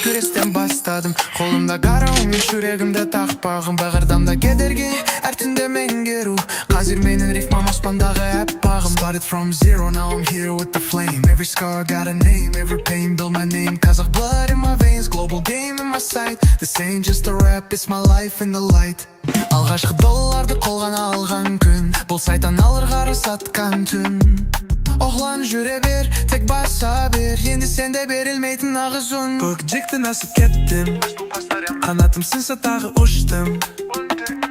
Күрестен бастадым, қолымда қарауым, жүрегімді тақпағым, бағырдамда кедерге, әр түнде меңгеру. Қазір менің рифмам аспандағы әппағым. Started from zero, now I'm here with the flame. Every scar got a name, every pain built my name. Kazakh blood in my veins, global game in my sight. This ain't just a rap, it's my life in the light. Алғашқы долларды қолған алған күн, бұл сайтан алыр қары сатқан түн. Оғлан жүре бер, тек баса бер, енді сенде берілмейтін ағыз үн. Көкжиектен асып кеттім, қанатым сынса тағы ұштым.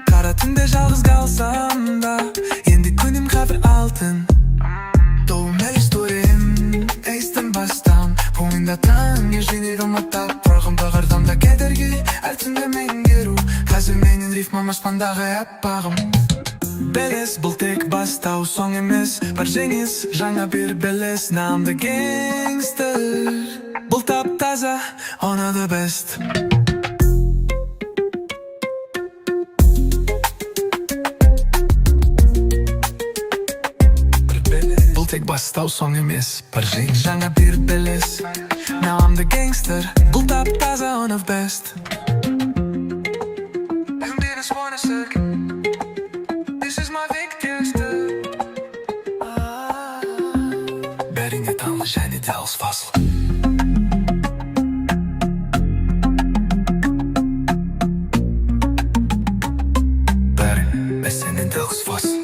Қара түнде жалғыз қалсам да, енді күнім қабір алтын. Doğum her istorim, естен бастам, бойында таң, еженегім аттап, бұрағым бағырдамда кедерге, әр түнде меңгеру. Қазір менің рифмам аспандағы әппағым. Белес, бұл тек бастау, соң емес, бар жеңіс, жаңа бір белес. Now I'm the gangster, бұл тап-таза, оны the best. Бұл тек бастау, соң емес, бар жеңіс, жаңа бір белес. Now I'm the gangster, бұл тап-таза, оны the best. Бәріңе таңлы және де алыс фасыл. Бәрі бәсенен де алыс фасыл.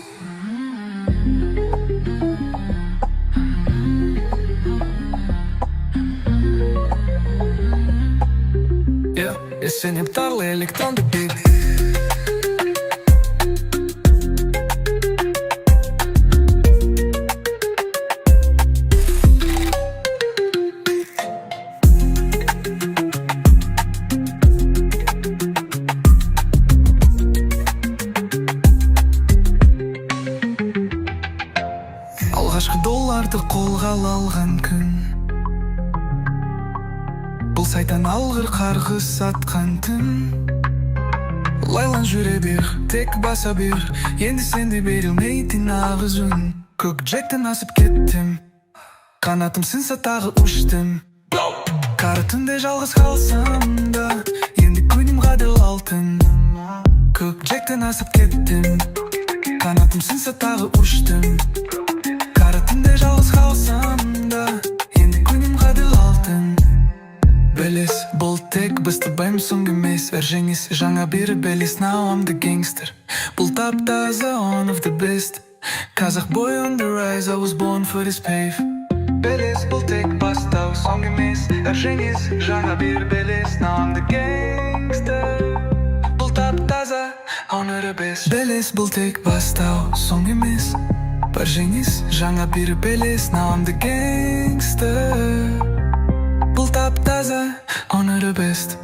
Есенеп тарлы электронды бит. Алғашқы долларды қолға алған күн, бұл сайтан алғыр қарғыс сатқан түн. Лайлан жүре бер, тек баса бер, енді сенде берілмейтін ағыз үн. Көкжиектен асып кеттім, қанатым сынса тағы ұштым. Қара түнде жалғыз қалсам да, енді күнім ғадыл алтын. Көкжиектен асып кеттім, қанатым сынса тағы ұштым. Қара түнде жалғыз қалсам да, енді күнім ғадыл алтын. Белес, бұл тек бізді бәйім соң емес, әр жеңіс, жаңа бір белес. Now I'm the gangster, бұл тап-таза, one of the best. Қазақ boy on the rise, I was born for this pave. Белес, бұл тек бастау, соң емес, әр жеңіс, жаңа бір белес. Now I'm the gangster, бұл тап-таза, one of the best. Белес, бұл тек бастау, соң емес, бар жеңіс, жаңа бір белес. Now I'm the gangster, бұл тап-таза, one of the best.